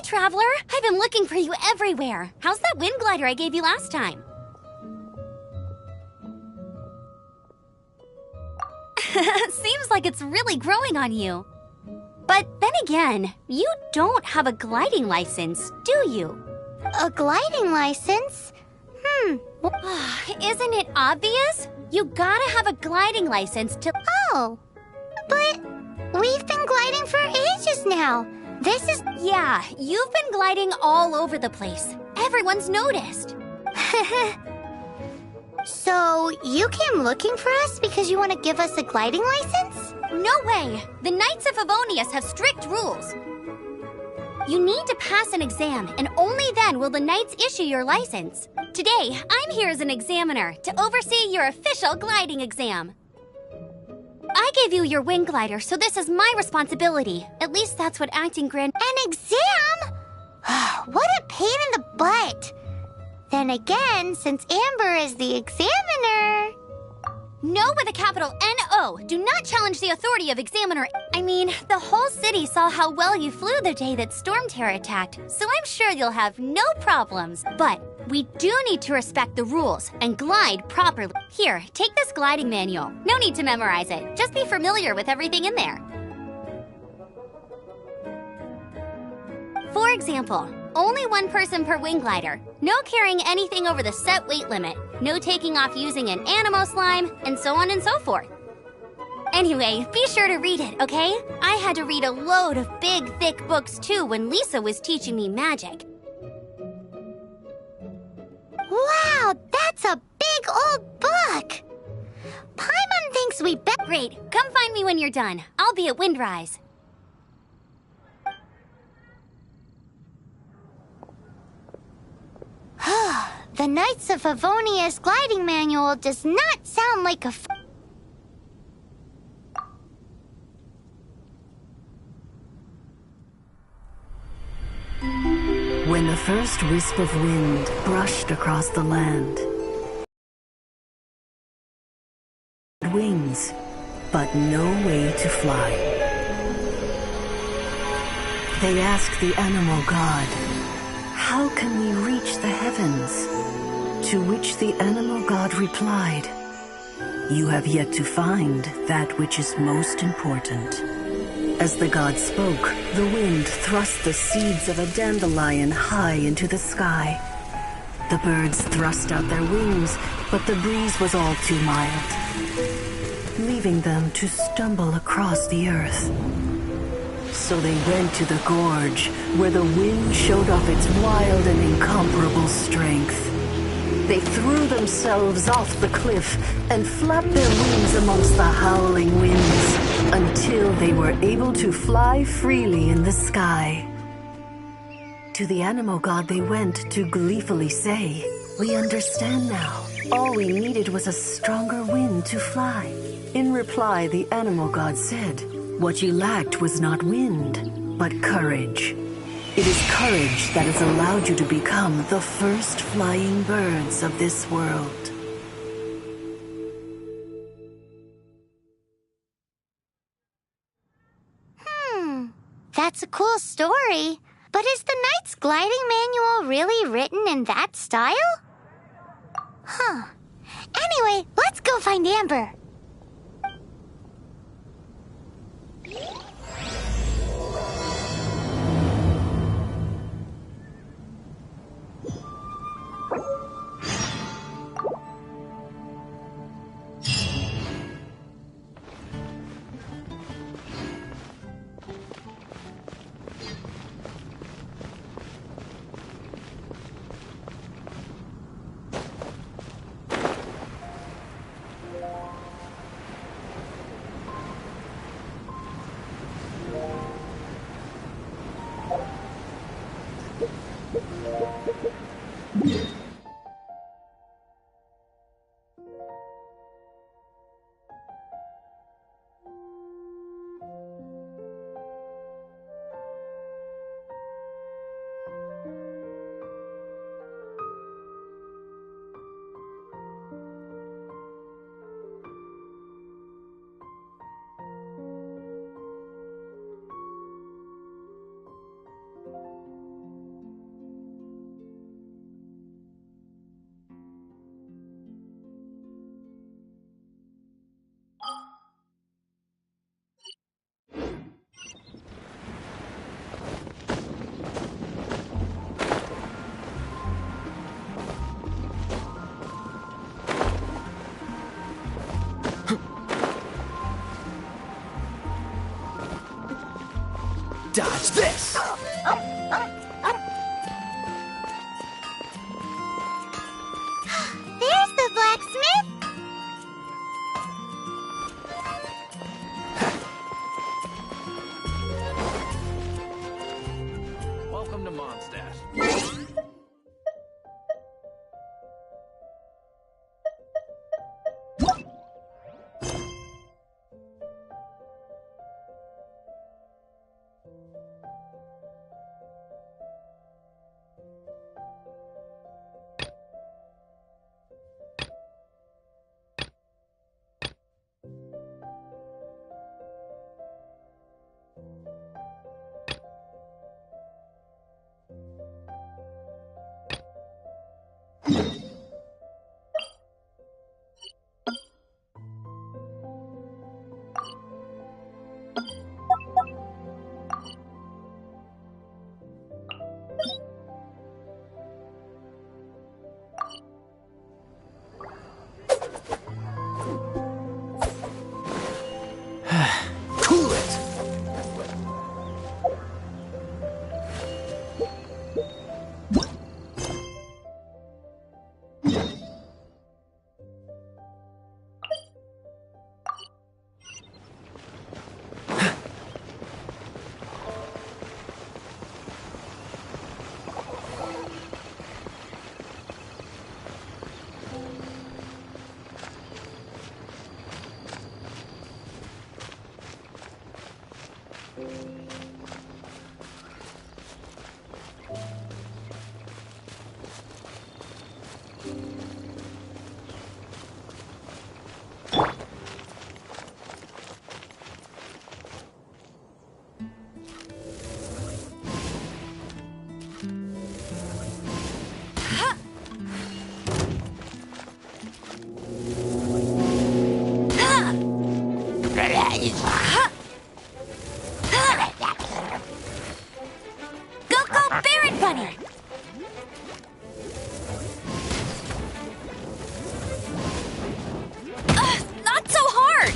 Traveler, I've been looking for you everywhere. How's that wind glider I gave you last time? Seems like it's really growing on you. But then again, you don't have a gliding license, do you? A gliding license? Isn't it obvious? You gotta have a gliding license to... Oh, but we've been gliding for ages now. This is... Yeah, you've been gliding all over the place. Everyone's noticed. So, you came looking for us because you want to give us a gliding license? No way! The Knights of Favonius have strict rules. You need to pass an exam, and only then will the Knights issue your license. Today, I'm here as an examiner to oversee your official gliding exam. I gave you your wing glider, so this is my responsibility. At least that's what acting Grand... An exam? What a pain in the butt. Then again, since Amber is the examiner... No with a capital N-O. Do not challenge the authority of examiner. I mean, the whole city saw how well you flew the day that Storm Terror attacked, so I'm sure you'll have no problems. But we do need to respect the rules and glide properly. Here, take this gliding manual. No need to memorize it. Just be familiar with everything in there. For example, only one person per wing glider. No carrying anything over the set weight limit. No taking off using an animo slime, and so on and so forth. Anyway, be sure to read it, okay? I had to read a load of big, thick books too when Lisa was teaching me magic. Wow, that's a big old book! Paimon thinks we bet... Great, come find me when you're done. I'll be at Windrise. The Knights of Favonius gliding manual does not sound like a... When the first wisp of wind brushed across the land, wings, but no way to fly. They asked the animal god, "How can we reach the heavens?" To which the animal god replied, "You have yet to find that which is most important." As the god spoke, the wind thrust the seeds of a dandelion high into the sky. The birds thrust out their wings, but the breeze was all too mild, leaving them to stumble across the earth. So they went to the gorge, where the wind showed off its wild and incomparable strength. They threw themselves off the cliff and flapped their wings amongst the howling winds until they were able to fly freely in the sky. To the animal god they went to gleefully say, "We understand now. All we needed was a stronger wind to fly." In reply, the animal god said, "What you lacked was not wind, but courage. It is courage that has allowed you to become the first flying birds of this world." That's a cool story. But is the Knight's gliding manual really written in that style? Anyway, let's go find Amber. Watch this! There's the blacksmith! Welcome to Mondstadt. Cool it! Go, Baron Bunny! Not so hard!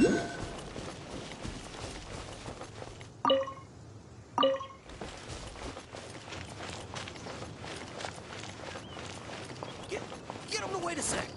Get him to wait a sec.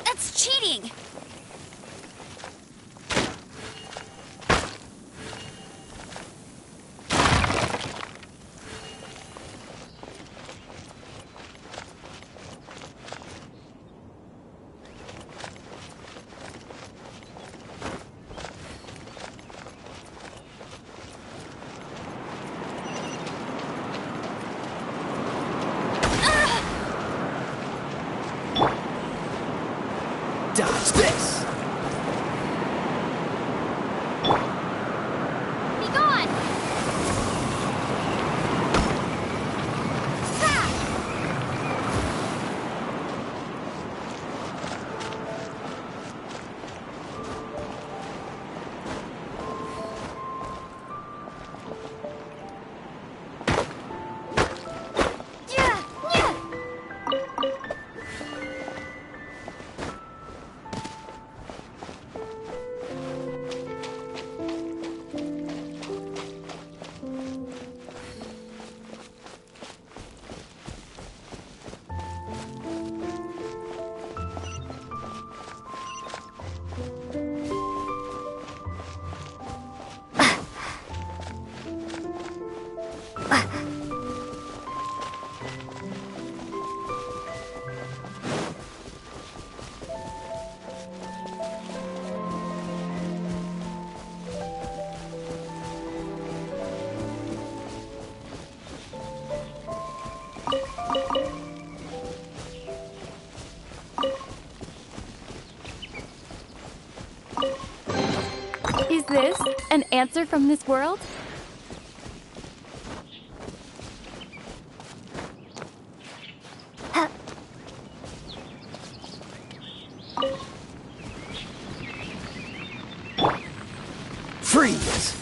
That's cheating! Dodge this! Be gone! Is this an answer from this world? Freeze!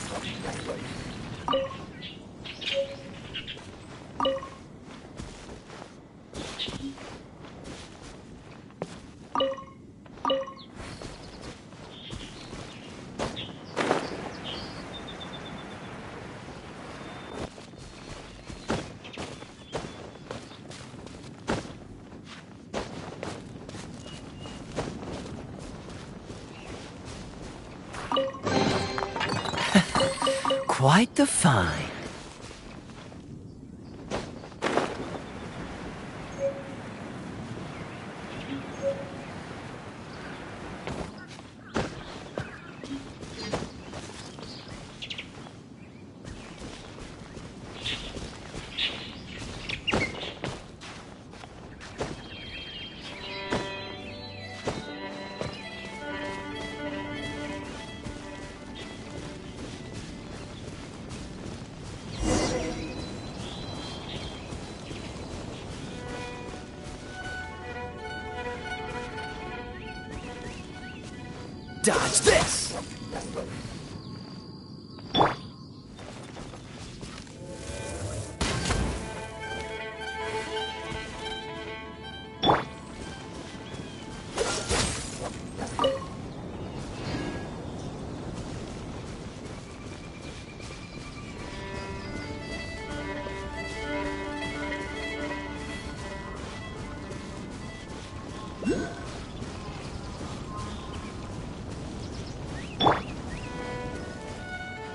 Quite the find. Dodge this!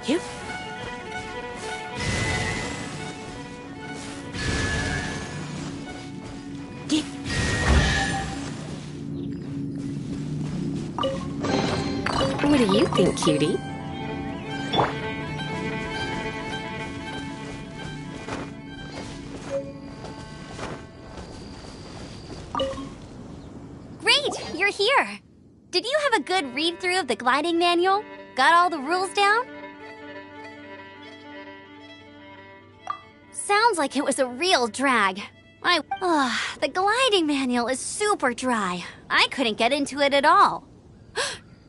Yep. Get. What do you think, cutie? Great, you're here. Did you have a good read-through of the gliding manual? Got all the rules down? Sounds like it was a real drag. The gliding manual is super dry. I couldn't get into it at all.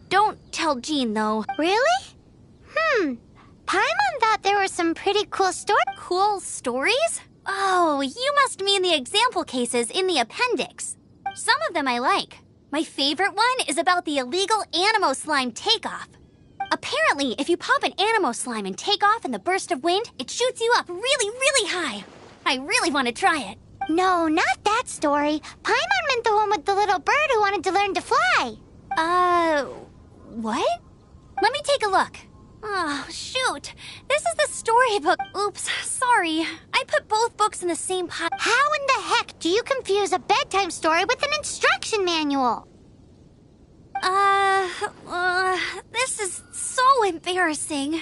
Don't tell Jean, though. Really? Paimon thought there were some pretty cool stories. Cool stories? Oh, you must mean the example cases in the appendix. Some of them I like. My favorite one is about the illegal Animo slime takeoff. Apparently, if you pop an Animo slime and take off in the burst of wind, it shoots you up really, really high. I really want to try it. No, not that story. Paimon meant the one with the little bird who wanted to learn to fly. What? Let me take a look. Oh, shoot. This is the storybook. Oops, sorry. I put both books in the same pile. How in the heck do you confuse a bedtime story with an instruction manual? This is so embarrassing.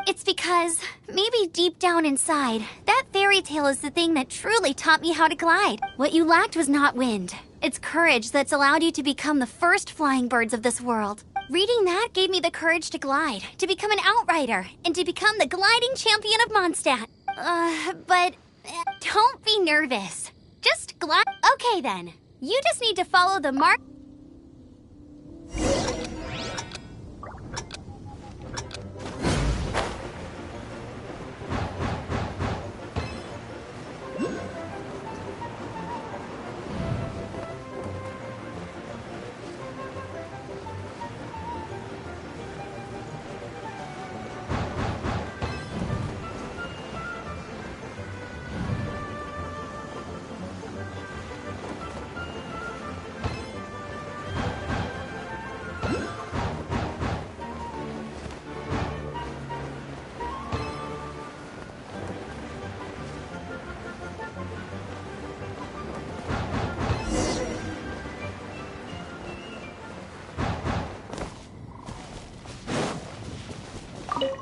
It's because, maybe deep down inside, that fairy tale is the thing that truly taught me how to glide. What you lacked was not wind. It's courage that's allowed you to become the first flying birds of this world. Reading that gave me the courage to glide, to become an outrider, and to become the gliding champion of Mondstadt. But don't be nervous. Just glide. Okay then. You just need to follow the mark.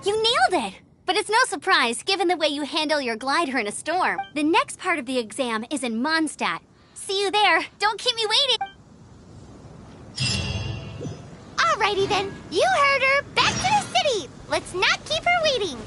You nailed it! But it's no surprise, given the way you handle your glider in a storm. The next part of the exam is in Mondstadt. See you there. Don't keep me waiting. Alrighty then. You heard her. Back Let's not keep her waiting.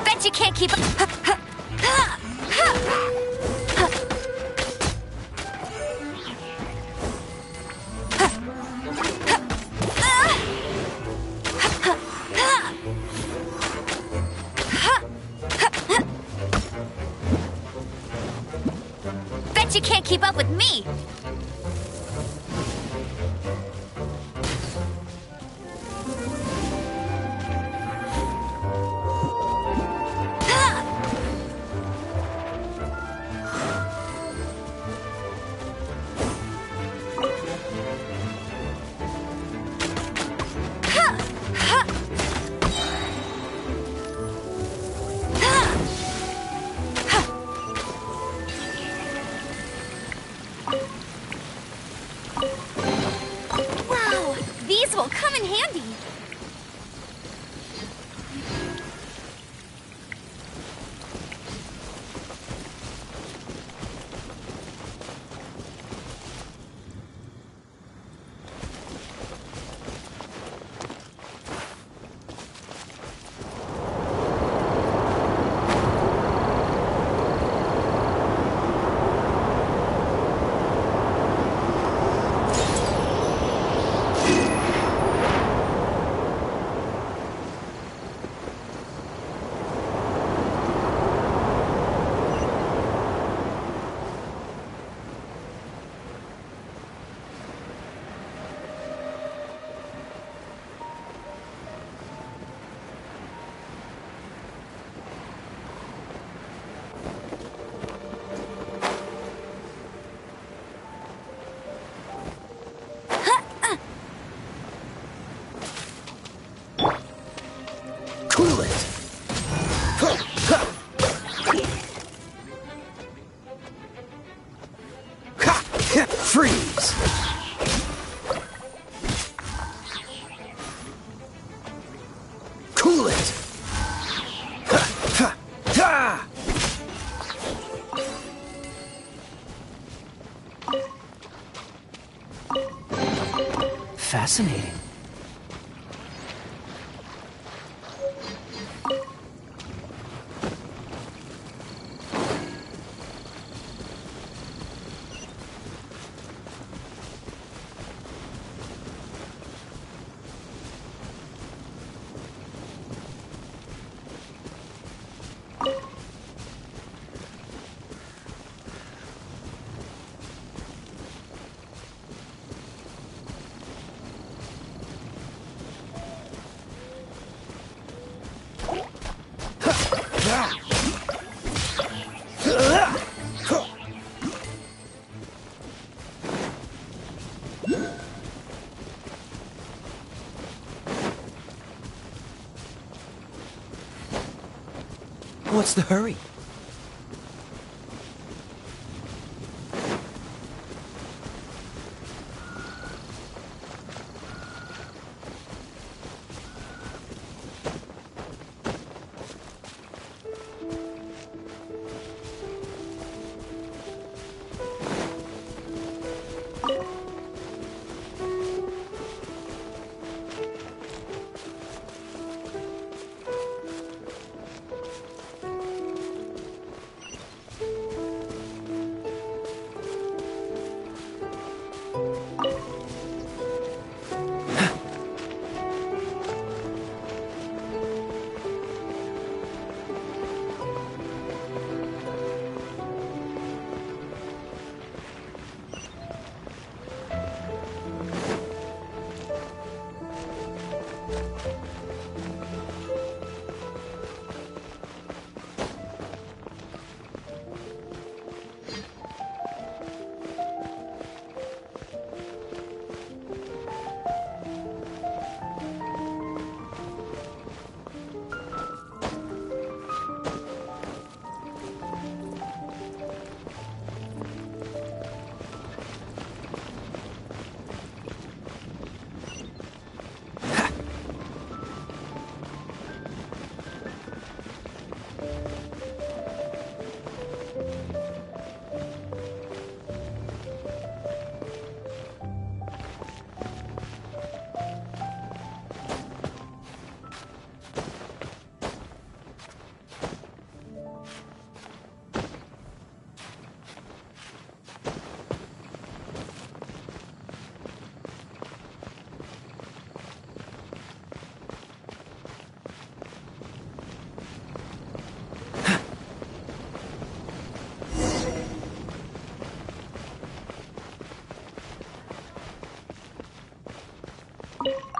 Bet you can't keep up. Bet you can't keep up with me. Wow, these will come in handy. Cool it! Freeze! Cool it! Fascinating. What's the hurry?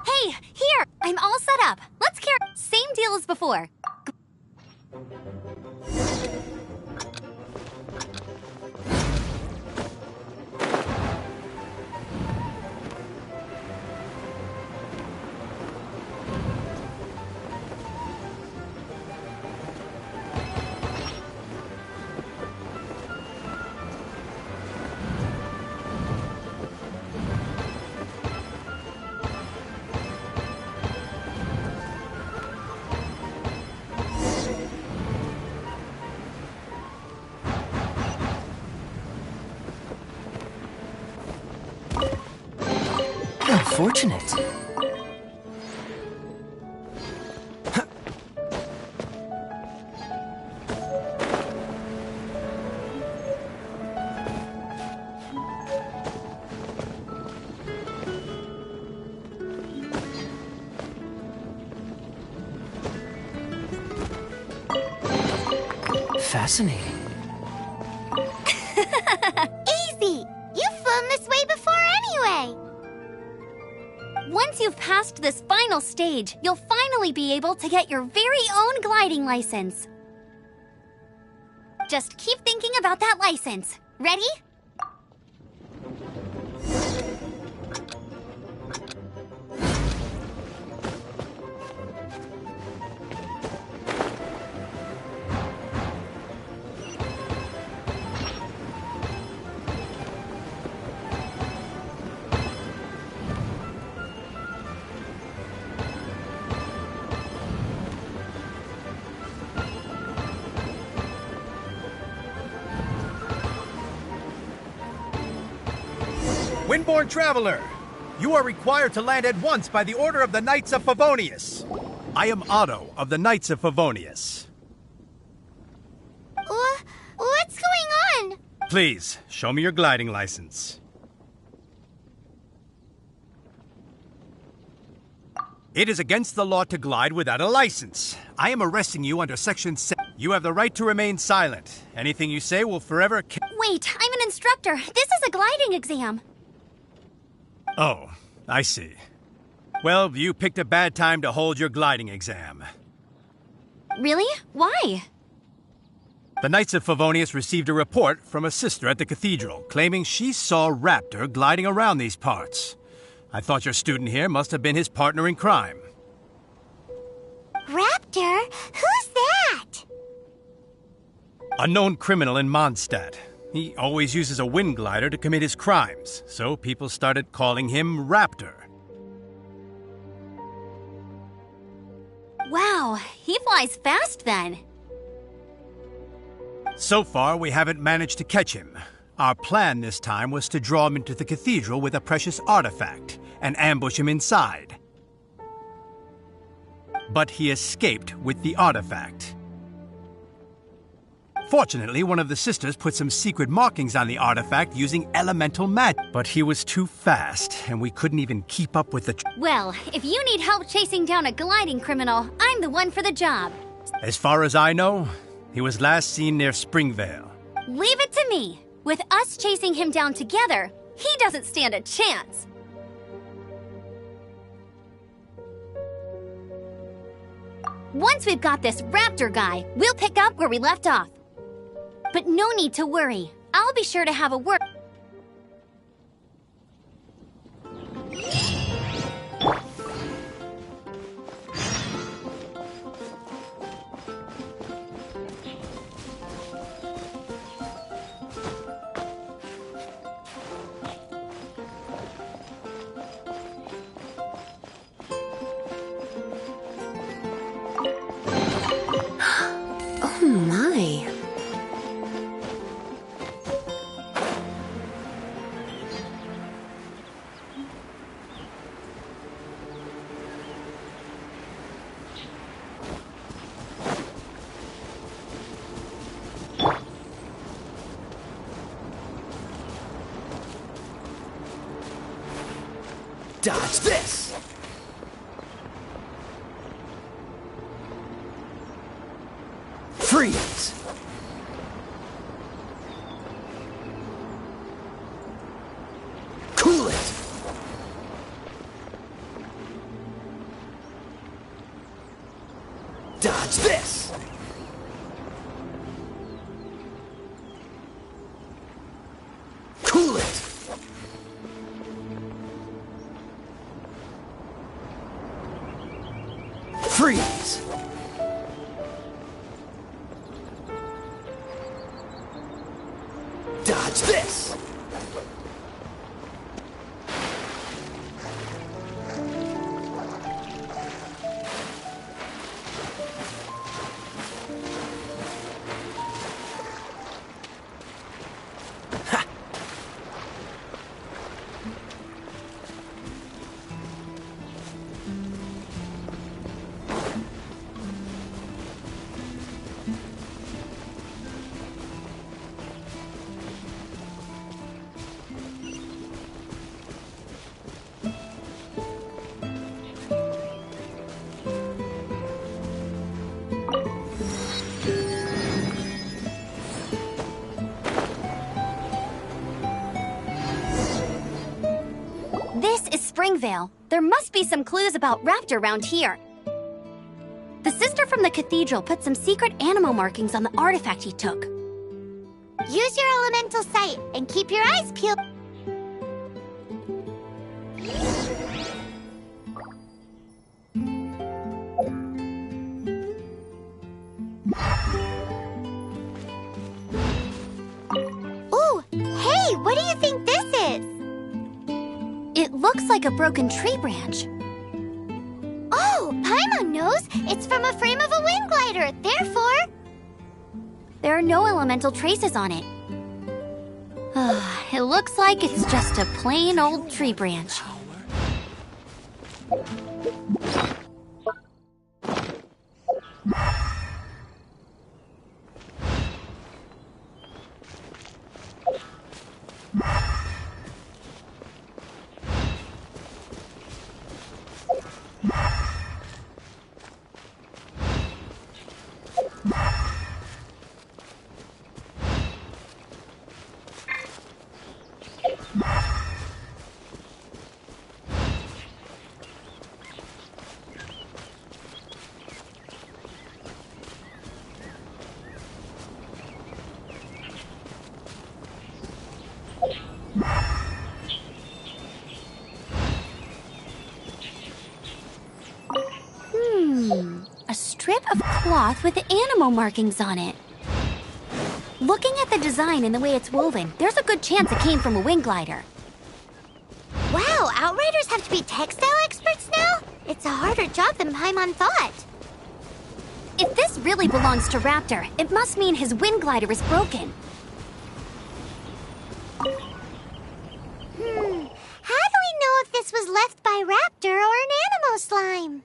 Hey, here! I'm all set up. Let's carry... Same deal as before. Unfortunate. Fascinating. Easy! You've flown this way before anyway! Once you've passed this final stage, you'll finally be able to get your very own gliding license. Just keep thinking about that license. Ready? Windborne Traveler, you are required to land at once by the order of the Knights of Favonius. I am Otto of the Knights of Favonius. What's going on? Please, show me your gliding license. It is against the law to glide without a license. I am arresting you under Section 7. You have the right to remain silent. Anything you say will forever... Wait, I'm an instructor. This is a gliding exam. Oh, I see. Well, you picked a bad time to hold your gliding exam. Really? Why? The Knights of Favonius received a report from a sister at the cathedral claiming she saw Raptor gliding around these parts. I thought your student here must have been his partner in crime. Raptor? Who's that? A known criminal in Mondstadt. He always uses a wind glider to commit his crimes, so people started calling him Raptor. Wow, he flies fast then. So far, we haven't managed to catch him. Our plan this time was to draw him into the cathedral with a precious artifact and ambush him inside. But he escaped with the artifact. Fortunately, one of the sisters put some secret markings on the artifact using elemental magic. But he was too fast, and we couldn't even keep up with the... Well, if you need help chasing down a gliding criminal, I'm the one for the job. As far as I know, he was last seen near Springvale. Leave it to me. With us chasing him down together, he doesn't stand a chance. Once we've got this raptor guy, we'll pick up where we left off. But no need to worry. I'll be sure to have a word. Oh my. Dodge this! Freeze! Cool it! Dodge this! Cool it! Freeze! Dodge this! Ha! This is Springvale. There must be some clues about Raptor around here. The sister from the cathedral put some secret animal markings on the artifact he took. Use your elemental sight and keep your eyes peeled. Ooh, hey, what do you think this is? It looks like a broken tree branch. Oh, Paimon knows. It's from a frame of a wind glider. Therefore, There are no elemental traces on it. It looks like it's just a plain old tree branch. A strip of cloth with animal markings on it. Looking at the design and the way it's woven, there's a good chance it came from a wind glider. wow, Outriders have to be textile experts now? It's a harder job than Paimon thought. If this really belongs to Raptor, it must mean his wind glider is broken. How do we know if this was left by Raptor or an animal slime?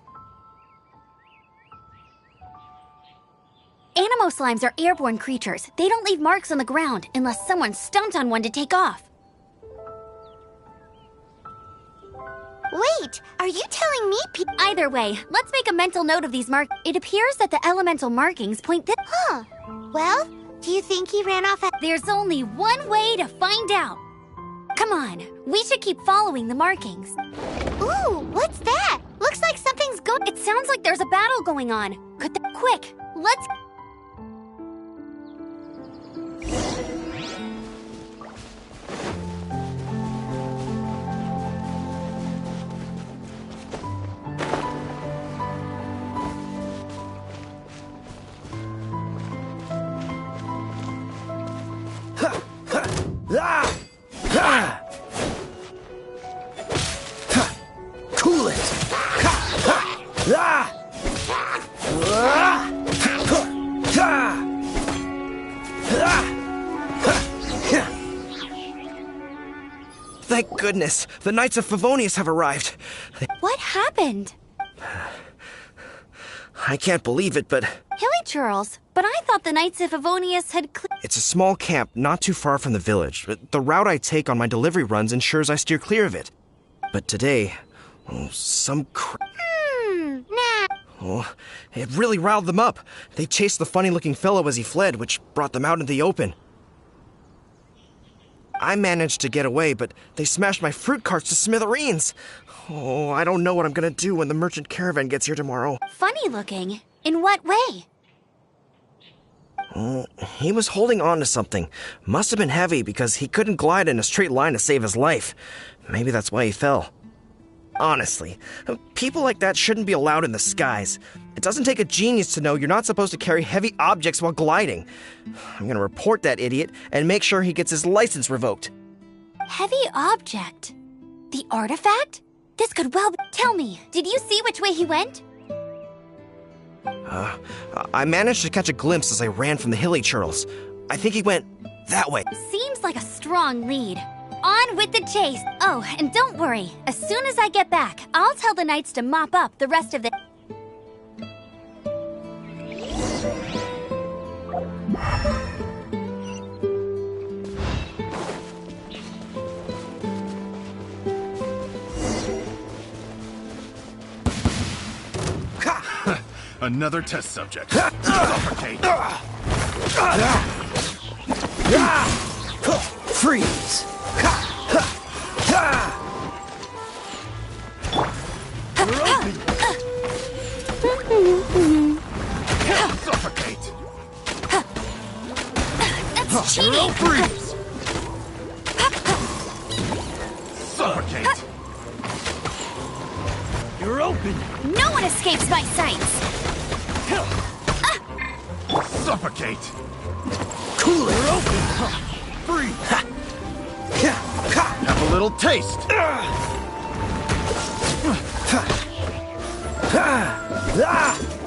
Animo slimes are airborne creatures. They don't leave marks on the ground unless someone stomped on one to take off. Wait, are you telling me Either way, let's make a mental note of these marks. It appears that the elemental markings point this. Huh. Well, do you think he ran off at... There's only one way to find out. Come on, we should keep following the markings. Ooh, what's that? Looks like something's going... It's sounds like there's a battle going on. Quick, let's... Cool it! Thank goodness, the Knights of Favonius have arrived. What happened? I can't believe it, but... Hilly churls, but I thought the Knights of Favonius had It's a small camp not too far from the village. The route I take on my delivery runs ensures I steer clear of it. But today, some Nah. Oh, it really riled them up. They chased the funny-looking fellow as he fled, which brought them out into the open. I managed to get away, but they smashed my fruit carts to smithereens. Oh, I don't know what I'm gonna do when the merchant caravan gets here tomorrow. funny looking. In what way? He was holding on to something. Must have been heavy because he couldn't glide in a straight line to save his life. Maybe that's why he fell. Honestly, people like that shouldn't be allowed in the skies. It doesn't take a genius to know you're not supposed to carry heavy objects while gliding. I'm gonna report that idiot and make sure he gets his license revoked. Heavy object? The artifact? This could well be... Tell me, did you see which way he went? I managed to catch a glimpse as I ran from the hilly churls. I think he went that way. Seems like a strong lead. On with the chase. Oh, and don't worry. As soon as I get back, I'll tell the knights to mop up the rest of the... Another test subject. Suffocate. Freeze! Suffocate. That's cheating! Freeze. Suffocate. You're open! No one escapes my sights! Suffocate. Cool it! You're open! Freeze. Have a little taste.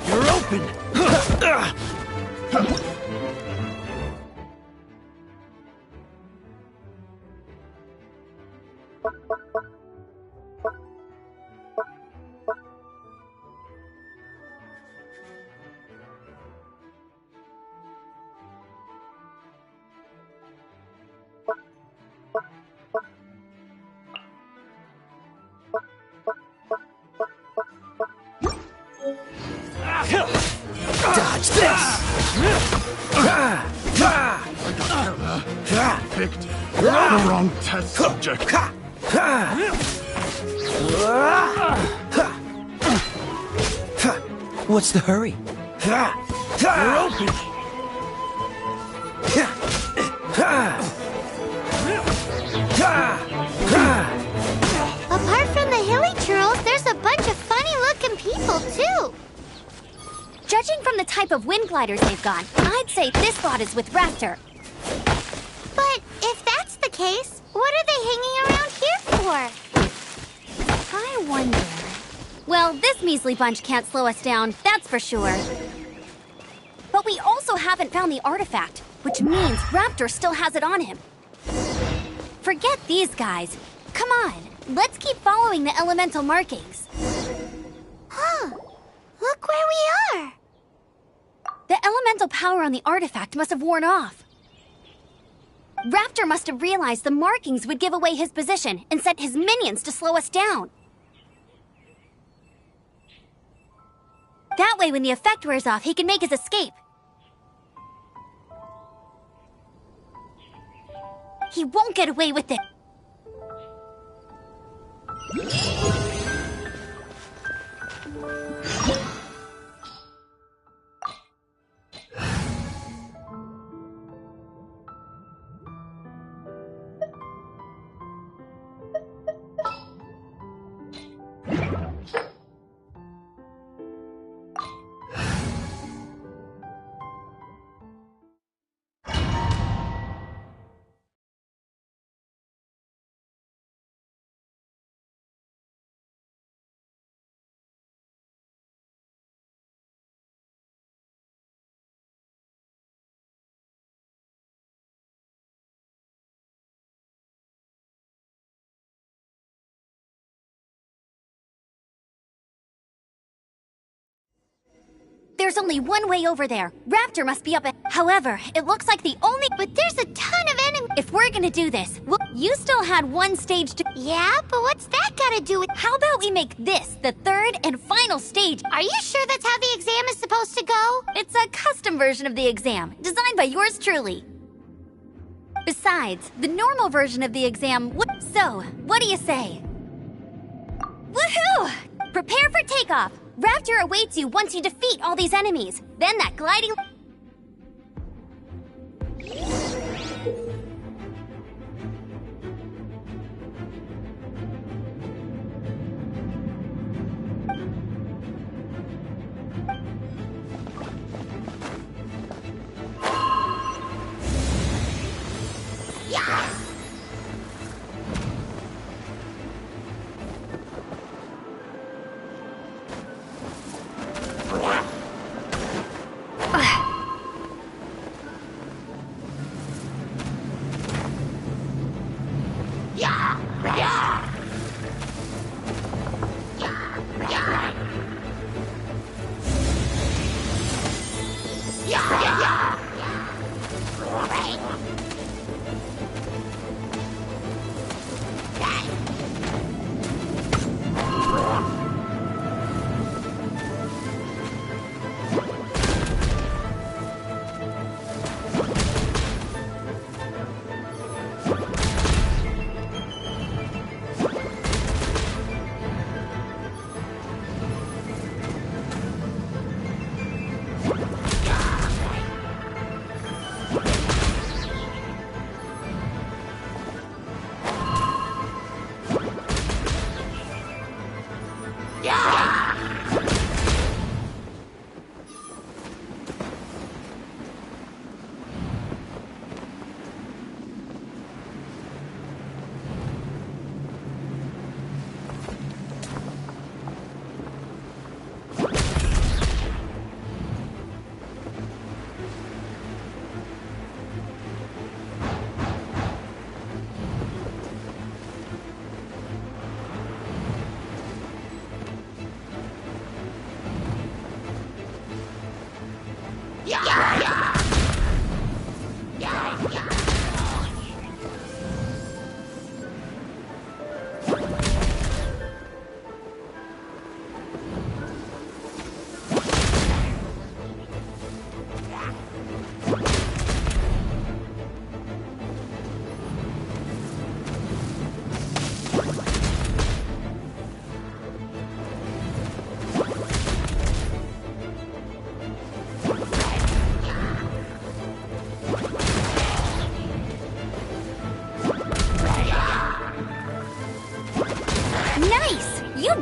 You're open! Dodge this! Picked the wrong test subject. What's the hurry? You're open! Apart from the hilly churls, there's a bunch of funny-looking people, too. Judging from the type of wind gliders they've got, I'd say this lot is with Raptor. But if that's the case, what are they hanging around here for? I wonder... Well, this measly bunch can't slow us down, that's for sure. But we also haven't found the artifact, which means Raptor still has it on him. Forget these guys. Come on, let's keep following the elemental markings. Huh. Look where we are. The elemental power on the artifact must have worn off. Raptor must have realized the markings would give away his position and sent his minions to slow us down. That way, when the effect wears off, he can make his escape. He won't get away with it. There's only one way over there. Raptor must be up at... However, it looks like the only... But there's a ton of enemies. If we're gonna do this, you still had one stage to... Yeah, but what's that gotta do with... How about we make this the third and final stage? Are you sure that's how the exam is supposed to go? It's a custom version of the exam, designed by yours truly. Besides, the normal version of the exam would... So, what do you say? Woohoo! Prepare for takeoff! Raptor awaits you once you defeat all these enemies. Then that gliding...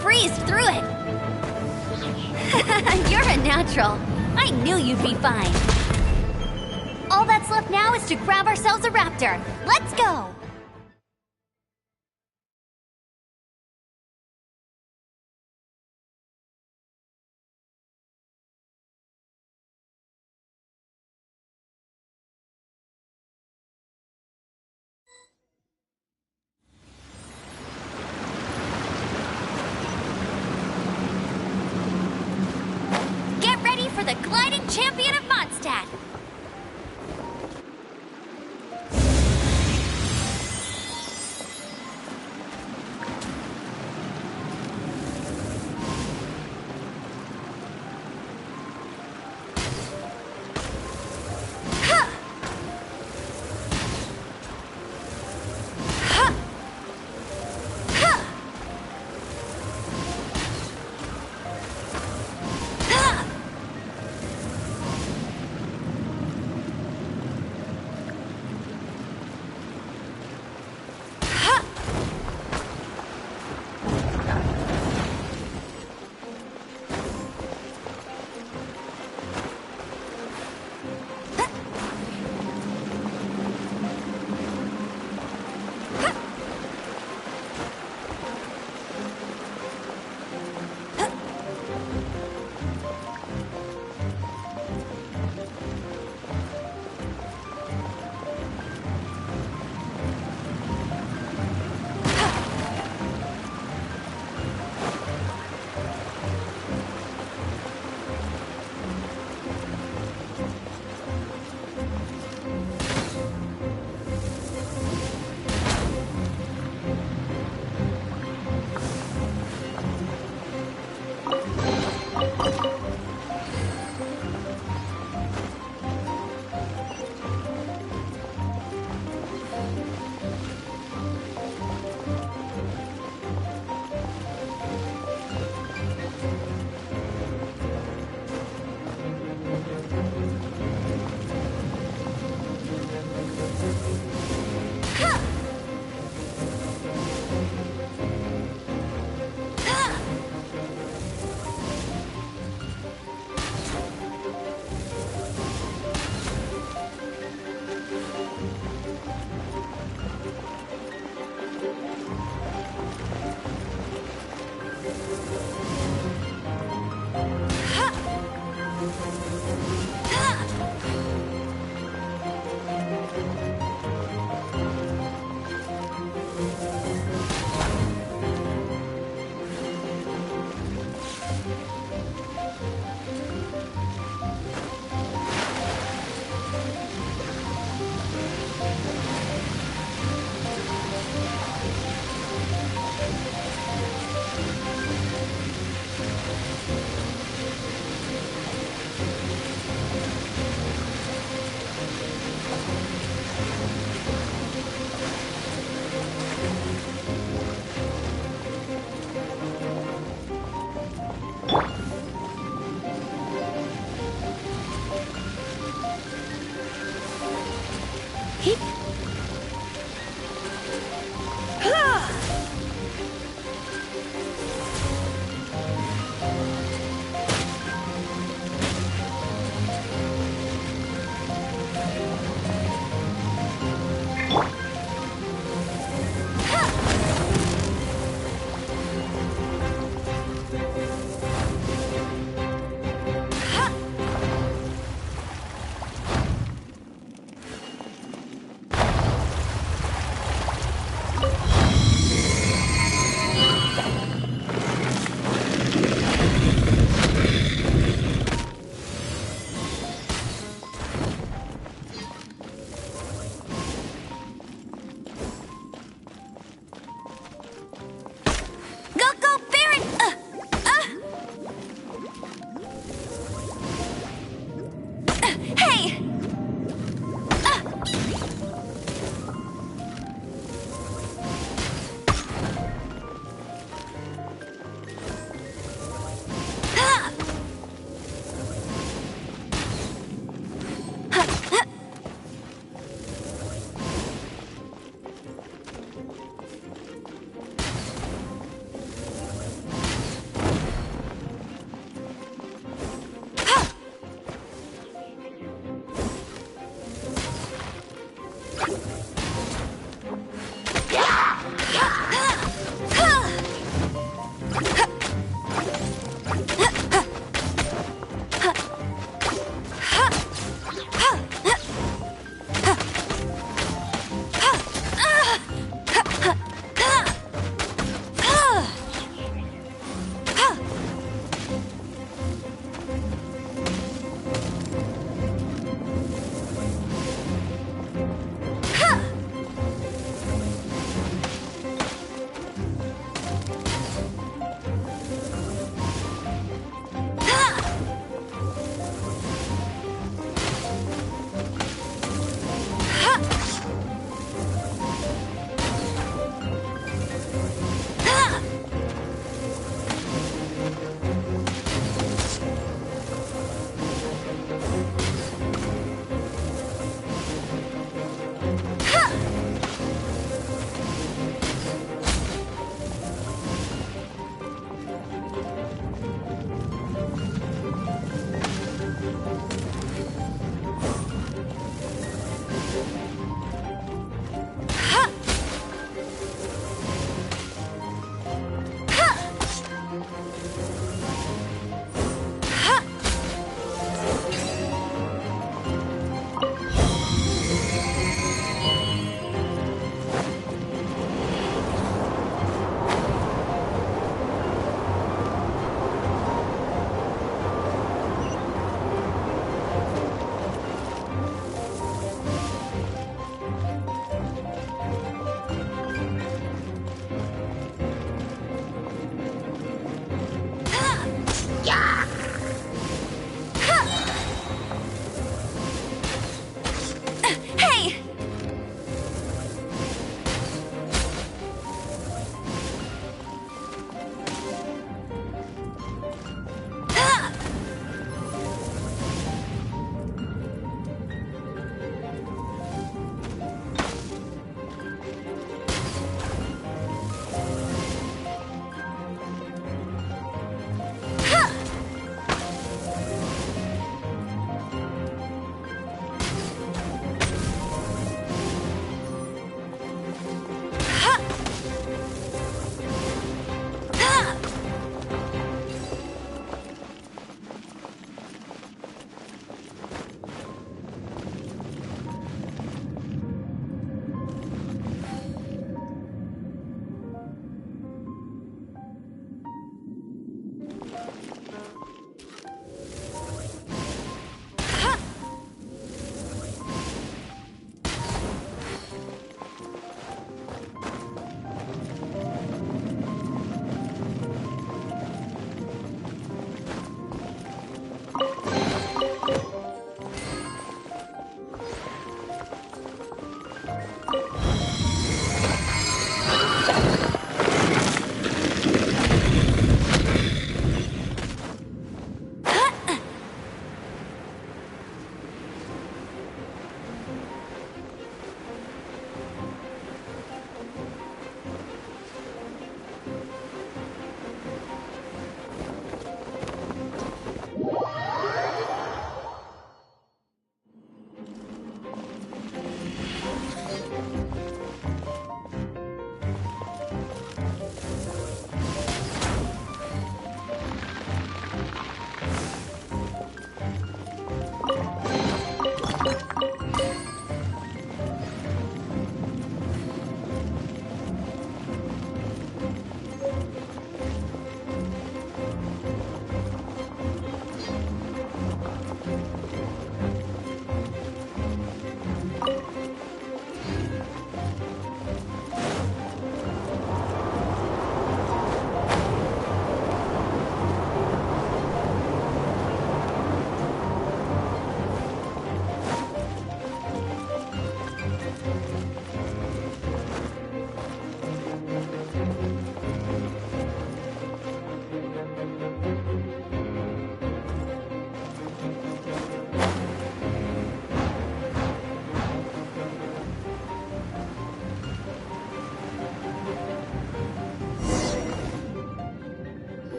breezed through it. You're a natural. I knew you'd be fine. All that's left now is to grab ourselves a raptor. Let's go! For the gliding champion of Mondstadt!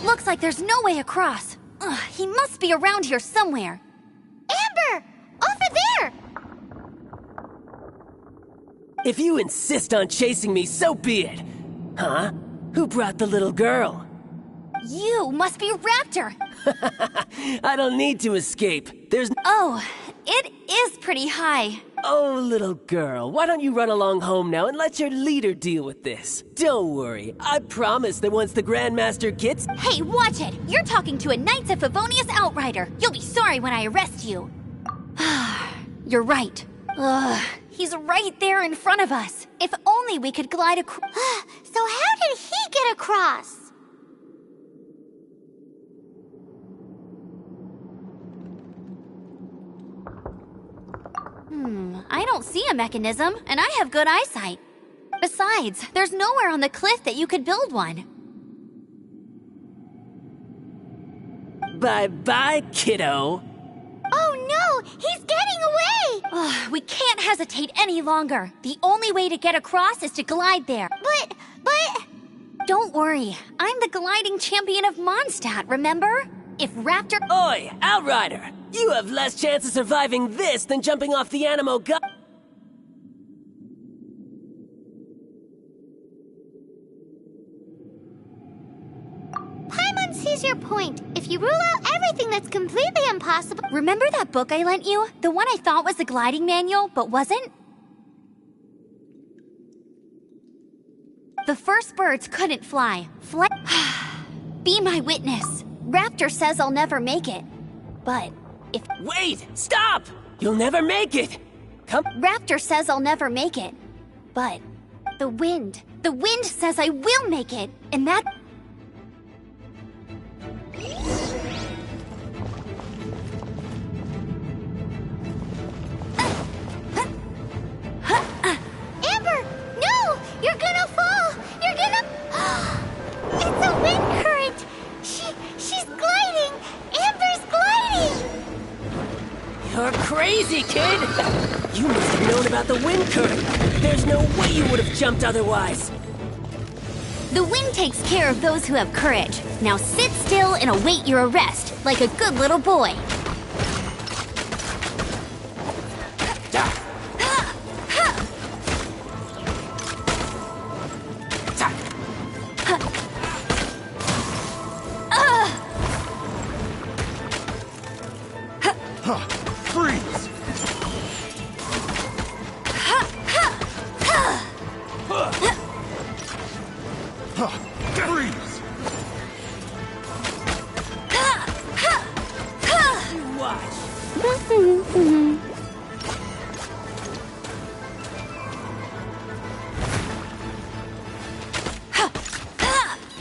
looks like there's no way across. Ugh, he must be around here somewhere. Amber! Over there! If you insist on chasing me, so be it. Huh? Who brought the little girl? You must be Raptor! I don't need to escape. There's... Oh, it is pretty high. Oh, little girl, why don't you run along home now and let your leader deal with this? Don't worry, I promise that once the Grandmaster gets... Hey, watch it! You're talking to a Knights of Favonius outrider. You'll be sorry when I arrest you. You're right. Ugh, he's right there in front of us. If only we could glide across... So how did he get across? I don't see a mechanism, and I have good eyesight. Besides, there's nowhere on the cliff that you could build one. Bye-bye, kiddo. Oh no! He's getting away! Ugh, we can't hesitate any longer. The only way to get across is to glide there. But... Don't worry, I'm the gliding champion of Mondstadt, remember? If Raptor... Oi, Outrider! You have less chance of surviving this than jumping off the Animo God... Paimon sees your point. If you rule out everything that's completely impossible... Remember that book I lent you? The one I thought was the gliding manual, but wasn't? The first birds couldn't fly. Be my witness. Raptor says I'll never make it. But if... Wait! Stop! You'll never make it! Come... Raptor says I'll never make it. But the wind says I will make it. And that... Amber! No! You're gonna fall! You're gonna... It's a wind current! She's gliding! Amber's gliding! You're crazy, kid! You must have known about the wind current. There's no way you would have jumped otherwise. The wind takes care of those who have courage. Now sit still and await your arrest, like a good little boy. Freeze! Freeze! You watch.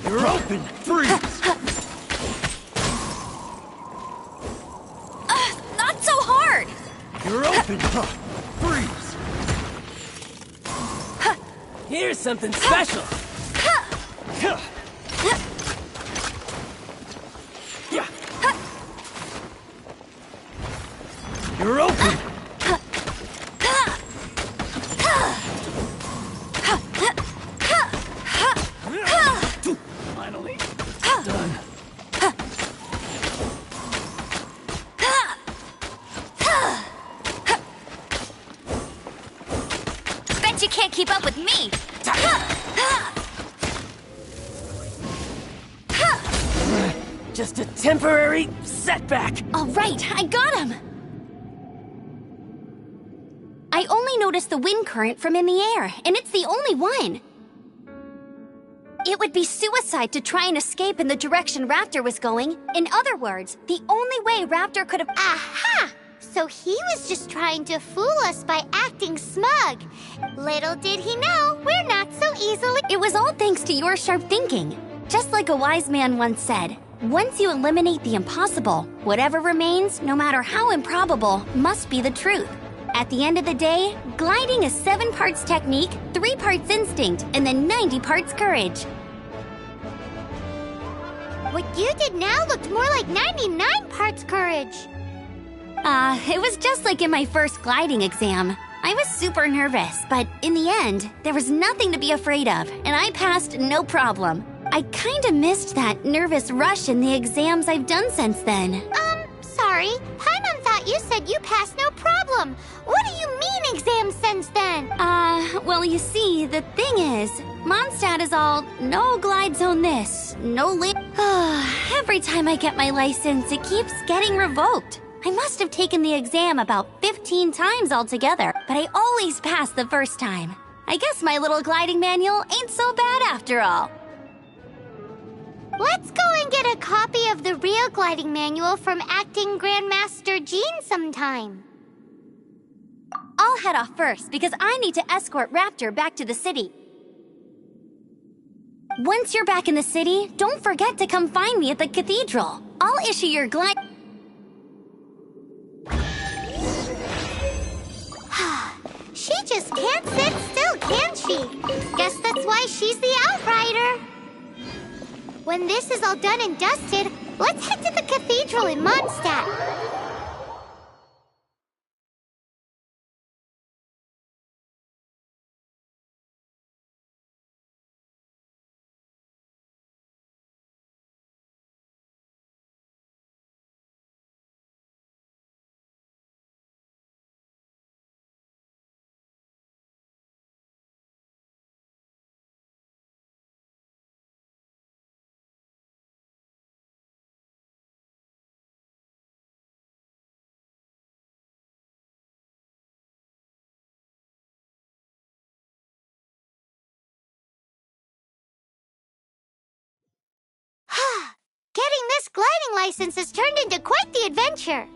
You're open! Freeze! Not so hard! You're open! Freeze! Here's something special. You're open! Finally. Done. Bet you can't keep up with me! Just a temporary setback. All right, I got him! I only noticed the wind current from in the air, and it's the only one. It would be suicide to try and escape in the direction Raptor was going. In other words, the only way Raptor could have... Aha! So he was just trying to fool us by acting smug. Little did he know, we're not so easily... It was all thanks to your sharp thinking. Just like a wise man once said, once you eliminate the impossible, whatever remains, no matter how improbable, must be the truth. At the end of the day, gliding is 7 parts technique, 3 parts instinct, and then 90 parts courage. What you did now looked more like 99 parts courage. It was just like in my first gliding exam. I was super nervous, but in the end, there was nothing to be afraid of, and I passed no problem. I kinda missed that nervous rush in the exams I've done since then. Sorry. Paimon thought you said you passed no problem. What do you mean exams since then? Well, you see, the thing is, Mondstadt is all, no glide zone this, no Every time I get my license, it keeps getting revoked. I must have taken the exam about 15 times altogether, but I always pass the first time. I guess my little gliding manual ain't so bad after all. Let's go and get a copy of the real gliding manual from Acting Grandmaster Jean sometime. I'll head off first because I need to escort Raptor back to the city. Once you're back in the city, don't forget to come find me at the cathedral. I'll issue your glide... She just can't sit still, can she? Guess that's why she's the Outrider. When this is all done and dusted, let's head to the cathedral in Mondstadt. Getting this gliding license has turned into quite the adventure.